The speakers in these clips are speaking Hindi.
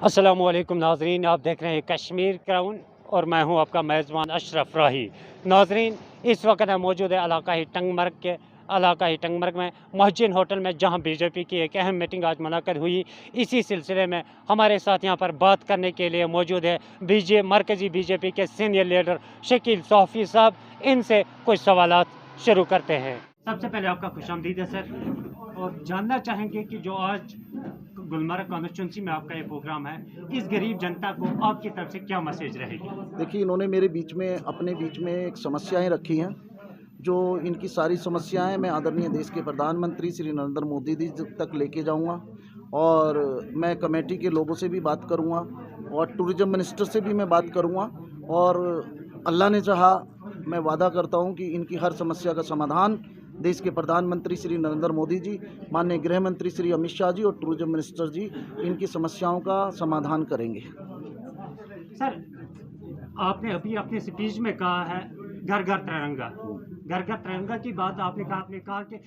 अस्सलामुअलैकुम नाजरीन, आप देख रहे हैं कश्मीर क्राउन और मैं हूं आपका मेज़बान अशरफ राही। नाजरीन, इस वक्त हम मौजूद है इलाकाई टंगमर्ग में महजिन होटल में, जहां बीजेपी की एक अहम मीटिंग आज मुनक्कद हुई। इसी सिलसिले में हमारे साथ यहां पर बात करने के लिए मौजूद है मरकज़ी बीजेपी के सीनियर लीडर शकील सौफ़ी साहब। इनसे कुछ सवालात शुरू करते हैं। सबसे पहले आपका खुशामदीद है सर, और जानना चाहेंगे कि जो आज गुलमर्ग कॉन्स्टिट्यूंसी में आपका ये प्रोग्राम है, इस गरीब जनता को आपकी तरफ से क्या मैसेज रहेगी? देखिए, इन्होंने मेरे बीच में अपने बीच में एक समस्याएं रखी हैं। जो इनकी सारी समस्याएं मैं आदरणीय देश के प्रधानमंत्री श्री नरेंद्र मोदी जी तक लेके जाऊंगा, और मैं कमेटी के लोगों से भी बात करूंगा और टूरिज्म मिनिस्टर से भी मैं बात करूंगा। और अल्लाह ने चाहा, मैं वादा करता हूं कि इनकी हर समस्या का समाधान देश के प्रधानमंत्री श्री नरेंद्र मोदी जी, माननीय गृह मंत्री श्री अमित शाह जी और टूरिज्म मिनिस्टर जी इनकी समस्याओं का समाधान करेंगे। सर, आपने अभी अपने स्पीच में कहा है घर घर तिरंगा। घर घर तिरंगा की बात आपने कहा कि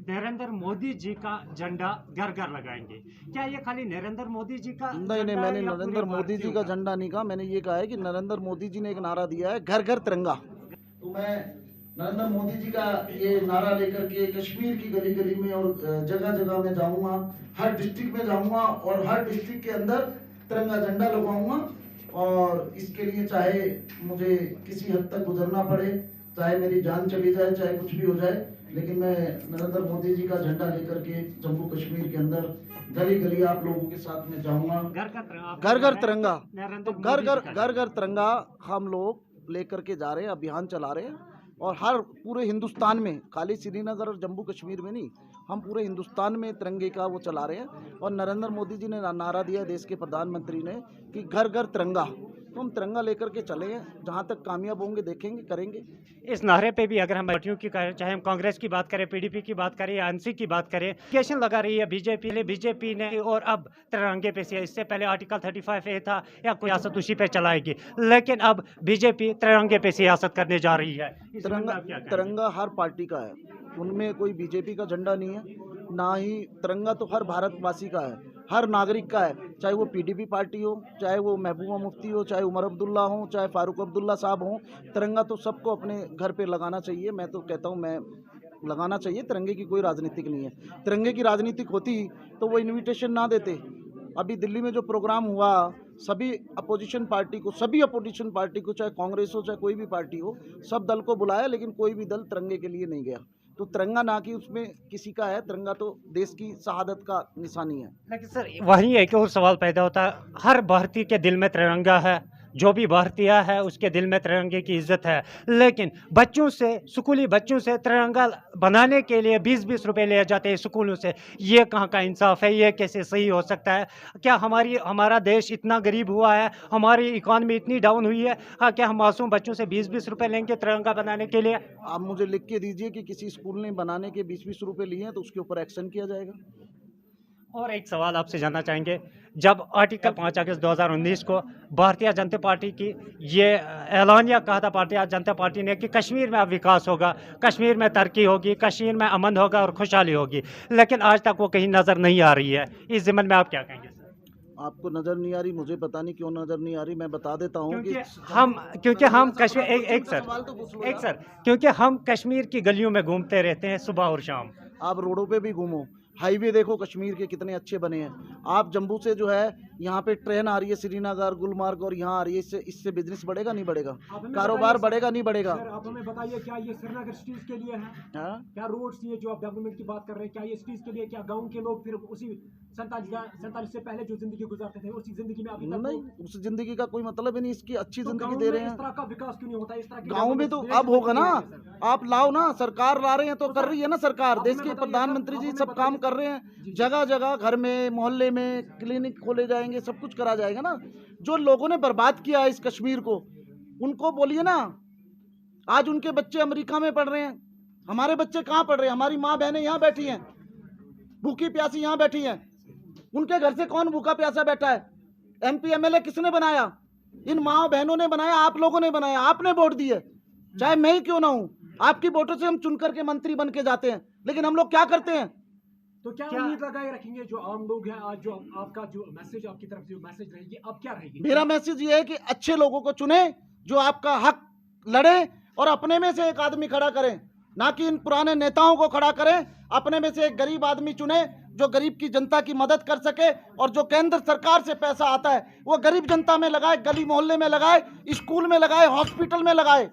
नरेंद्र मोदी जी का झंडा घर घर लगाएंगे। क्या ये खाली नरेंद्र मोदी जी का नहीं, झंडा मैंने है या पूरे नरेंद्र मोदी जी का भारतीयों झंडा नहीं कहा। मैंने ये कहा है कि नरेंद्र मोदी जी ने एक नारा दिया है, घर घर तिरंगा। तो मैं नरेंद्र मोदी जी का ये नारा लेकर के कश्मीर की गली गली में और जगह जगह में जाऊंगा, हर डिस्ट्रिक्ट में जाऊंगा और हर डिस्ट्रिक्ट के अंदर तिरंगा झंडा लगवाऊंगा। और इसके लिए चाहे मुझे किसी हद तक गुजरना पड़े, चाहे मेरी जान चली जाए, चाहे कुछ भी हो जाए, लेकिन मैं नरेंद्र मोदी जी का झंडा लेकर के जम्मू कश्मीर के अंदर गली गली आप लोगों के साथ में जाऊंगा। घर घर तिरंगा, तो घर घर तिरंगा हम लोग लेकर के जा रहे हैं, अभियान चला रहे हैं। और हर पूरे हिंदुस्तान में, खाली श्रीनगर और जम्मू कश्मीर में नहीं, हम पूरे हिंदुस्तान में तिरंगे का वो चला रहे हैं। और नरेंद्र मोदी जी ने नारा दिया, देश के प्रधानमंत्री ने, कि घर घर तिरंगा। तो हम तिरंगा लेकर के चले हैं, जहाँ तक कामयाब होंगे देखेंगे, करेंगे। इस नारे पे भी अगर हम पार्टियों की करें, चाहे हम कांग्रेस की बात करें, पीडीपी की बात करें या एनसी की बात करें, केशन लगा रही है बीजेपी ने, और अब तिरंगे पे से, इससे पहले आर्टिकल 35A था या कोई सियासत उसी पे चलाएगी, लेकिन अब बीजेपी तिरंगे पे सियासत करने जा रही है। तिरंगा हर पार्टी का है, उनमें कोई बीजेपी का झंडा नहीं है, ना ही तिरंगा तो हर भारतवासी का है, हर नागरिक का है। चाहे वो पीडीपी पार्टी हो, चाहे वो महबूबा मुफ्ती हो, चाहे उमर अब्दुल्ला हो, चाहे फारूक अब्दुल्ला साहब हो, तिरंगा तो सबको अपने घर पे लगाना चाहिए। मैं तो कहता हूँ, मैं लगाना चाहिए। तिरंगे की कोई राजनीतिक नहीं है। तिरंगे की राजनीतिक होती तो वो इन्विटेशन ना देते। अभी दिल्ली में जो प्रोग्राम हुआ, सभी अपोजिशन पार्टी को, चाहे कांग्रेस हो चाहे कोई भी पार्टी हो, सब दल को बुलाया, लेकिन कोई भी दल तिरंगे के लिए नहीं गया। तो तिरंगा ना कि उसमें किसी का है, तिरंगा तो देश की शहादत का निशानी है। लेकिन सर, वही एक और सवाल पैदा होता है, हर भारतीय के दिल में तिरंगा है, जो भी भारतीय है उसके दिल में तिरंगे की इज्जत है, लेकिन स्कूली बच्चों से तिरंगा बनाने के लिए 20-20 रुपए लिए जाते हैं स्कूलों से। ये कहाँ का इंसाफ है? ये कैसे सही हो सकता है? क्या हमारा देश इतना गरीब हुआ है, हमारी इकॉनमी इतनी डाउन हुई है? हाँ, क्या हम मासूम बच्चों से 20-20 रुपए लेंगे तिरंगा बनाने के लिए? आप मुझे लिख के दीजिए कि किसी स्कूल ने बनाने के 20-20 रुपए लिए हैं, तो उसके ऊपर एक्शन किया जाएगा। और एक सवाल आपसे जानना चाहेंगे, जब आर्टिकल 5 अगस्त 2019 को भारतीय जनता पार्टी की ये ऐलानिया कहा था भारतीय जनता पार्टी ने कि कश्मीर में अब विकास होगा, कश्मीर में तरक्की होगी, कश्मीर में अमन होगा और खुशहाली होगी, लेकिन आज तक वो कहीं नज़र नहीं आ रही है। इस ज़िम्मन में आप क्या कहेंगे? आपको नज़र नहीं आ रही, मुझे पता नहीं क्यों नज़र नहीं आ रही। मैं बता देता हूँ क्योंकि हम कश्मीर क्योंकि हम कश्मीर की गलियों में घूमते रहते हैं सुबह और शाम। आप रोडों पे भी घूमो, हाईवे देखो कश्मीर के कितने अच्छे बने हैं। आप जम्मू से जो है, यहाँ पे ट्रेन आ रही है श्रीनगर गुलमर्ग, और यहाँ आ रही है, इससे बिजनेस बढ़ेगा नहीं बढ़ेगा, कारोबार बढ़ेगा नहीं बढ़ेगा? आप हमें बताइए, क्या ये श्रीनगर सिटीज के लिए है? क्या रोड्स ये जो आप डेवलपमेंट की बात कर रहे हैं, क्या ये सिटीज के लिए? क्या गाँव के लोग फिर उसी 47 से पहले जो जिंदगी गुजारते थे उसी जिंदगी में अभी तक नहीं, उस जिंदगी का कोई मतलब ही नहीं, इसकी अच्छी जिंदगी दे रहे हैं। इस तरह का विकास क्यों नहीं होता? इस तरह गाँव में तो अब होगा ना, आप लाओ ना, सरकार ला रहे हैं तो कर रही है ना सरकार, देश के प्रधानमंत्री जी सब काम कर रहे हैं। जगह जगह, घर में, मोहल्ले में क्लिनिक खोले जाएंगे, सब कुछ करा जाएगा ना। जो लोगों ने बर्बाद किया इस कश्मीर को, उनको बोलिए ना। आज उनके बच्चे अमेरिका में पढ़ रहे हैं, हमारे बच्चे कहाँ पढ़ रहे हैं? हमारी माँ बहनें यहाँ बैठी हैं, भूखी प्यासी यहाँ बैठी हैं। उनके घर से कौन भूखा प्यासा बैठा है? MP MLA किसने बनाया? इन माँ बहनों ने बनाया, आप लोगों ने बनाया, आपने वोट दिए, चाहे मैं ही क्यों ना हूं। आपकी वोटों से हम चुन करके मंत्री बन के जाते हैं, लेकिन हम लोग क्या करते हैं? तो क्या उम्मीद लगाए रखेंगे जो आम लोग हैं आज, जो आपका जो मैसेज, आपकी तरफ से जो मैसेज रहेगी, अब क्या रहेगी? मेरा मैसेज ये है कि अच्छे लोगों को चुने जो आपका हक लड़े और अपने में से एक आदमी खड़ा करें, ना कि इन पुराने नेताओं को खड़ा करें। अपने में से एक गरीब आदमी चुने जो गरीब की जनता की मदद कर सके, और जो केंद्र सरकार से पैसा आता है वो गरीब जनता में लगाए, गली मोहल्ले में लगाए, स्कूल में लगाए, हॉस्पिटल में लगाए।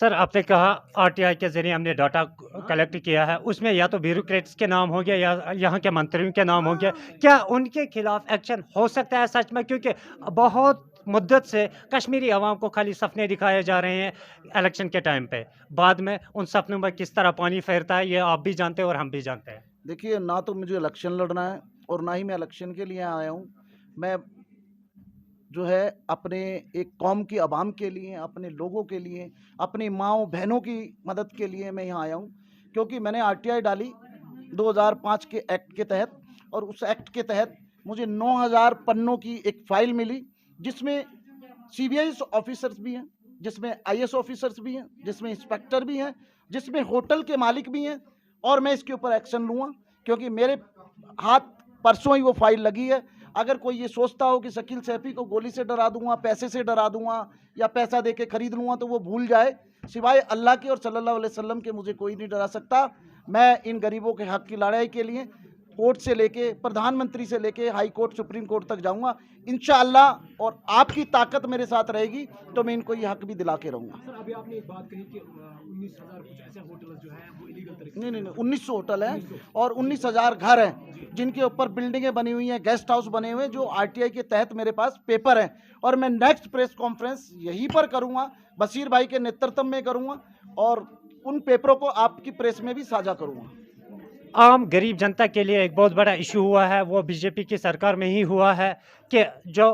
सर, आपने कहा आरटीआई के जरिए हमने डाटा कलेक्ट किया है, उसमें या तो ब्यूरोक्रेट्स के नाम हो गया या यहाँ के मंत्रियों के नाम हो गया। क्या उनके खिलाफ एक्शन हो सकता है सच में? क्योंकि बहुत मुद्दत से कश्मीरी अवाम को खाली सपने दिखाए जा रहे हैं इलेक्शन के टाइम पे, बाद में उन सपनों में किस तरह पानी फेरता है ये आप भी जानते हैं और हम भी जानते हैं। देखिए, ना तो मुझे इलेक्शन लड़ना है और ना ही मैं इलेक्शन के लिए आया हूँ। मैं जो है अपने एक कौम की आवाम के लिए, अपने लोगों के लिए, अपनी माँओं बहनों की मदद के लिए मैं यहाँ आया हूँ। क्योंकि मैंने आरटीआई डाली 2005 के एक्ट के तहत, और उस एक्ट के तहत मुझे 9000 पन्नों की एक फ़ाइल मिली, जिसमें सीबीआई ऑफिसर्स भी हैं, जिसमें आईएएस ऑफिसर्स भी हैं, जिसमें इंस्पेक्टर भी हैं, जिसमें होटल के मालिक भी हैं। और मैं इसके ऊपर एक्शन लूँगा, क्योंकि मेरे हाथ परसों ही वो फाइल लगी है। अगर कोई ये सोचता हो कि शकील सैफी को गोली से डरा दूंगा, पैसे से डरा दूंगा या पैसा दे के खरीद लूँगा, तो वो भूल जाए। सिवाय अल्लाह के और सल्लल्लाहु अलैहि वसल्लम के मुझे कोई नहीं डरा सकता। मैं इन गरीबों के हक की लड़ाई के लिए कोर्ट से लेके, प्रधानमंत्री से लेके हाई कोर्ट, सुप्रीम कोर्ट तक जाऊंगा इंशाअल्लाह। और आपकी ताकत मेरे साथ रहेगी तो मैं इनको ये हक भी दिला के रहूँगा। सर, अभी आपने एक बात कही कि 19,000 कुछ ऐसे होटल जो हैं वो इलीगल तरीके नहीं, 1900 होटल हैं और 19,000 घर हैं जिनके ऊपर बिल्डिंगें बनी हुई हैं, गेस्ट हाउस बने हुए हैं, जो आरटीआई के तहत मेरे पास पेपर हैं। और मैं नेक्स्ट प्रेस कॉन्फ्रेंस यहीं पर करूँगा, बशीर भाई के नेतृत्व में करूँगा, और उन पेपरों को आपकी प्रेस में भी साझा करूँगा। आम गरीब जनता के लिए एक बहुत बड़ा इशू हुआ है, वो बीजेपी की सरकार में ही हुआ है कि जो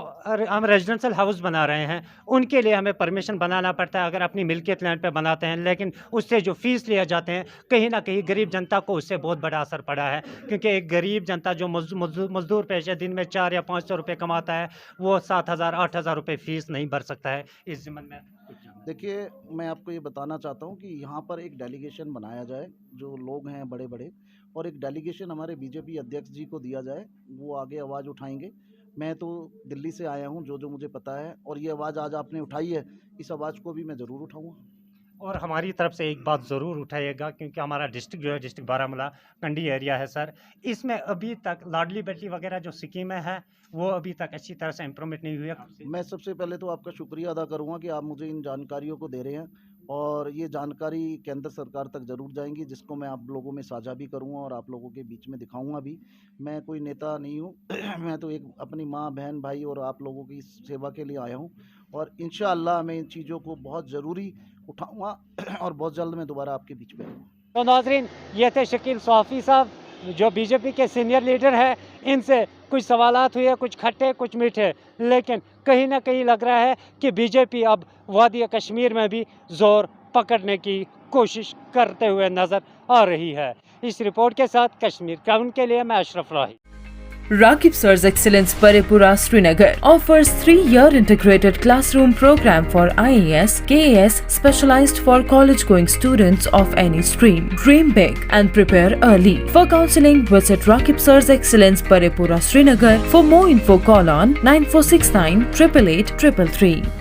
हम रेजिडेंशियल हाउस बना रहे हैं उनके लिए हमें परमिशन बनाना पड़ता है अगर अपनी मिल्कियत लैंड पे बनाते हैं, लेकिन उससे जो फीस लिए जाते हैं कहीं ना कहीं गरीब जनता को उससे बहुत बड़ा असर पड़ा है। क्योंकि एक गरीब जनता जो मजदूर पेशे दिन में 400 या 500 रुपये कमाता है, वो 7,000 8,000 रुपये फीस नहीं भर सकता है। इस ज़िम्मन में देखिए, मैं आपको ये बताना चाहता हूँ कि यहाँ पर एक डेलीगेशन बनाया जाए, जो लोग हैं बड़े बड़े, और एक डेलीगेशन हमारे बीजेपी अध्यक्ष जी को दिया जाए, वो आगे आवाज़ उठाएंगे। मैं तो दिल्ली से आया हूँ, जो मुझे पता है, और ये आवाज़ आज आपने उठाई है, इस आवाज़ को भी मैं ज़रूर उठाऊँगा। और हमारी तरफ से एक बात ज़रूर उठाइएगा, क्योंकि हमारा डिस्ट्रिक्ट जो है डिस्ट्रिक्ट बारामूला कंडी एरिया है सर, इसमें अभी तक लाडली बेटी वगैरह जो स्कीमें हैं वो अभी तक अच्छी तरह से इम्प्रूवमेंट नहीं हुई है। मैं सबसे पहले तो आपका शुक्रिया अदा करूँगा कि आप मुझे इन जानकारियों को दे रहे हैं, और ये जानकारी केंद्र सरकार तक ज़रूर जाएंगी, जिसको मैं आप लोगों में साझा भी करूँगा और आप लोगों के बीच में दिखाऊँगा भी। मैं कोई नेता नहीं हूँ मैं तो एक अपनी माँ, बहन, भाई और आप लोगों की सेवा के लिए आया हूँ, और इंशाअल्लाह मैं इन चीज़ों को बहुत ज़रूरी उठाऊँगा और बहुत जल्द मैं दोबारा आपके बीच में आऊँगा। तो नाज़रीन, ये थे शकील सैफी साहब जो बीजेपी के सीनियर लीडर हैं। इनसे कुछ सवालात हुए, कुछ खट्टे कुछ मीठे, लेकिन कहीं ना कहीं लग रहा है कि बीजेपी अब वादी कश्मीर में भी जोर पकड़ने की कोशिश करते हुए नज़र आ रही है। इस रिपोर्ट के साथ कश्मीर क्राउन के लिए मैं अशरफ राही। Rakib Sir's Excellence Paripura Srinagar offers 3-year integrated classroom program for IAS, KAS specialized for college-going students of any stream. Dream big and prepare early. For counseling, visit Rakib Sir's Excellence Paripura Srinagar. For more info, call on 9469 888 333.